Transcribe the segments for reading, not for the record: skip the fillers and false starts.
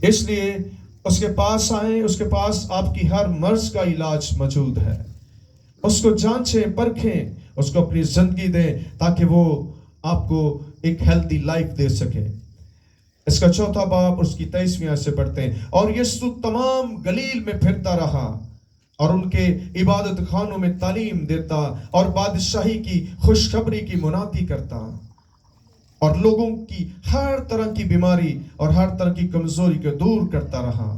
اس لیے اس کے پاس آئیں، اس کے پاس آپ کی ہر مرض کا علاج موجود ہے. اس کو جانچیں، پرکھیں، اس کو اپنی زندگی دیں تاکہ وہ آپ کو ایک ہیلتھی لائف دے سکے. اس کا چوتھا باب اس کی 23ویں آیت سے پڑھتے ہیں. اور یسوع تمام گلیل میں پھرتا رہا اور ان کے عبادت خانوں میں تعلیم دیتا اور بادشاہی کی خوشخبری کی منادی کرتا اور لوگوں کی ہر طرح کی بیماری اور ہر طرح کی کمزوری کو دور کرتا رہا.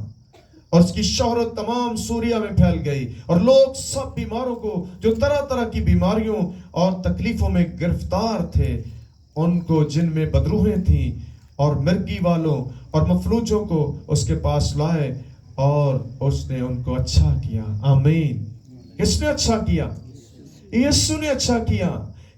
اور اس کی شہرت تمام سوریا میں پھیل گئی اور لوگ سب بیماروں کو جو طرح طرح کی بیماریوں اور تکلیفوں میں گرفتار تھے، ان کو جن میں بدروحیں تھیں اور مرگی والوں اور مفلوجوں کو اس کے پاس لائے اور اس نے ان کو اچھا کیا. آمین. کس نے اچھا کیا؟ یسوع نے اچھا کیا.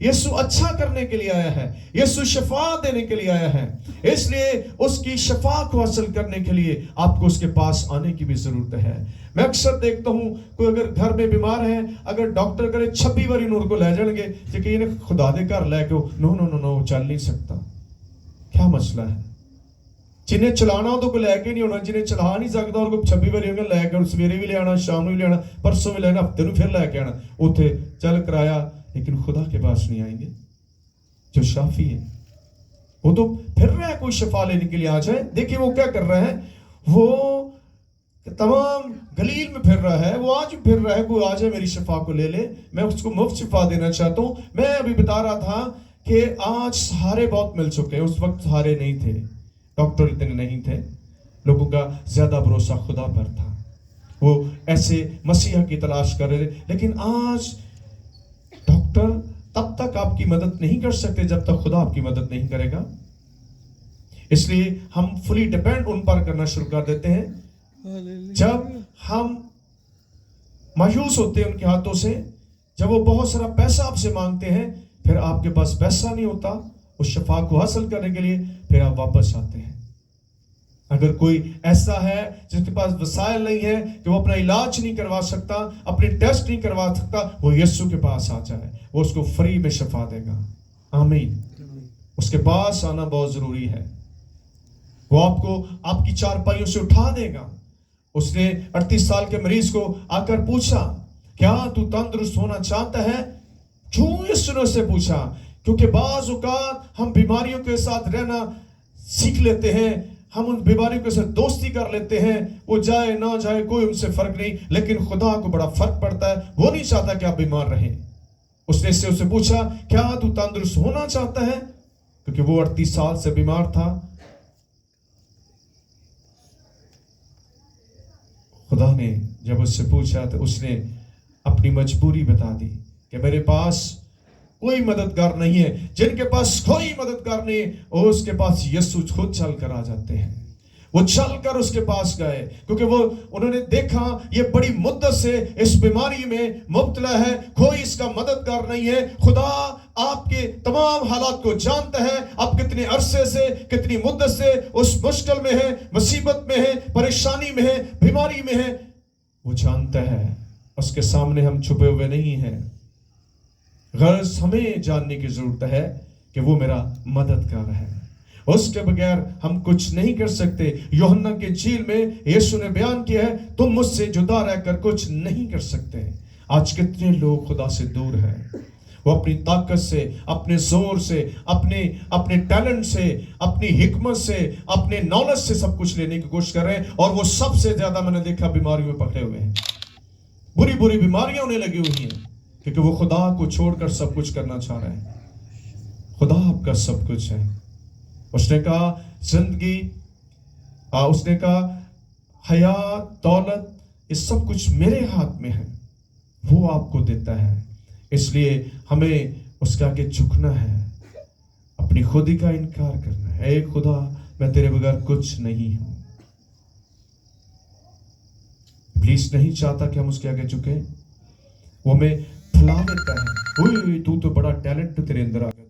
یسوع اچھا کرنے کے لیے آیا ہے. یسوع شفا دینے کے لیے آیا ہے. اس لیے اس کی شفا کو حاصل کرنے کے لیے آپ کو اس کے پاس آنے کی بھی ضرورت ہے. میں اکثر دیکھتا ہوں کوئی اگر گھر میں بیمار ہے، اگر ڈاکٹر کرے 26 باری ان کو لے جائیں گے کہ انہیں خدا دے کر لے کے نو چل نہیں سکتا. کیا مسئلہ ہے؟ جنہیں چلانا ہو تو کوئی لے کے نہیں ہونا، جنہیں چلا نہیں سکتا اور کوئی 26 باری لے کے سویرے بھی لے آنا، شام بھی لے آنا، پرسوں بھی لے آنا، ہفتے میں پھر لے کے آنا. اتنے چل کرایا، لیکن خدا کے پاس نہیں آئیں گے جو شافی ہے. وہ تو پھر رہا ہے کوئی شفا لینے کے لیے آ جائے. دیکھیں وہ کیا کر رہا ہے، وہ تمام گلیل میں پھر رہا ہے، وہ آج پھر رہا ہے. کوئی آ جائے میری شفا کو لے لے، میں اس کو مفت شفا دینا چاہتا ہوں. میں ابھی بتا رہا تھا کہ آج سہارے بہت مل چکے ہیں، اس وقت سہارے نہیں تھے، ڈاکٹر اتنے نہیں تھے، لوگوں کا زیادہ بھروسہ خدا پر تھا. وہ ایسے مسیح کی تلاش کر رہے تھے. لیکن آج ڈاکٹر تب تک آپ کی مدد نہیں کر سکتے جب تک خدا آپ کی مدد نہیں کرے گا. اس لیے ہم فلی ڈیپینڈ ان پر کرنا شروع کر دیتے ہیں. جب ہم مایوس ہوتے ہیں ان کے ہاتھوں سے، جب وہ بہت سارا پیسہ آپ سے مانگتے ہیں، پھر آپ کے پاس پیسہ نہیں ہوتا اس شفا کو حاصل کرنے کے لیے، پھر آپ واپس آتے ہیں. اگر کوئی ایسا ہے جس کے پاس وسائل نہیں ہے کہ وہ اپنا علاج نہیں کروا سکتا، اپنے ٹیسٹ نہیں کروا سکتا، وہ یسوع کے پاس آ جائے، وہ اس کو فری میں شفا دے گا. آمین. اس کے پاس آنا بہت ضروری ہے. وہ آپ کو آپ کی چارپائیوں سے اٹھا دے گا. اس نے 38 سال کے مریض کو آ کر پوچھا، کیا تو تندرست ہونا چاہتا ہے؟ کیوں یسوع نے اس سے پوچھا؟ کیونکہ بعض اوقات ہم بیماریوں کے ساتھ رہنا سیکھ لیتے ہیں، ہم ان بیماریوں کے ساتھ دوستی کر لیتے ہیں. وہ جائے نہ جائے کوئی ان سے فرق نہیں، لیکن خدا کو بڑا فرق پڑتا ہے. وہ نہیں چاہتا کہ آپ بیمار رہیں. اس نے اس سے پوچھا، کیا تو تندرست ہونا چاہتا ہے؟ کیونکہ وہ 38 سال سے بیمار تھا. خدا نے جب اس سے پوچھا تو اس نے اپنی مجبوری بتا دی کہ میرے پاس کوئی مددگار نہیں ہے. جن کے پاس کوئی مددگار نہیں ہے، اور اس کے پاس یسوع خود چل کر آ جاتے ہیں. وہ چل کر اس کے پاس گئے کیونکہ وہ انہوں نے دیکھا یہ بڑی مدت سے اس بیماری میں مبتلا ہے، کوئی اس کا مددگار نہیں ہے. خدا آپ کے تمام حالات کو جانتا ہے. آپ کتنے عرصے سے، کتنی مدت سے اس مشکل میں ہیں، مصیبت میں ہیں، پریشانی میں ہیں، بیماری میں ہیں، وہ جانتا ہے. اس کے سامنے ہم چھپے ہوئے نہیں ہیں. غرض ہمیں جاننے کی ضرورت ہے کہ وہ میرا مددگار ہے. اس کے بغیر ہم کچھ نہیں کر سکتے. یوحنا کے انجیل میں یسوع نے بیان کیا ہے، تم مجھ سے جدا رہ کر کچھ نہیں کر سکتے. آج کتنے لوگ خدا سے دور ہیں. وہ اپنی طاقت سے، اپنے زور سے، اپنے ٹیلنٹ سے، اپنی حکمت سے، اپنے نالج سے سب کچھ لینے کی کوشش کر رہے ہیں. اور وہ سب سے زیادہ میں نے دیکھا بیماریوں میں پکڑے ہوئے ہیں. بری بری بیماریاں انہیں لگی ہوئی ہیں کیونکہ وہ خدا کو چھوڑ کر سب کچھ کرنا چاہ رہے ہیں. خدا آپ کا سب کچھ ہے. اس نے کہا زندگی، اس نے کہا حیات، دولت، یہ سب کچھ میرے ہاتھ میں ہے. وہ آپ کو دیتا ہے. اس لیے ہمیں اس کے آگے جھکنا ہے، اپنی خودی کا انکار کرنا ہے. اے خدا، میں تیرے بغیر کچھ نہیں ہوں. ابلیس نہیں چاہتا کہ ہم اس کے آگے جھکیں. وہ ہمیں پھلا دیتا ہے، تو بڑا ٹیلنٹ تیرے اندر آ گیا.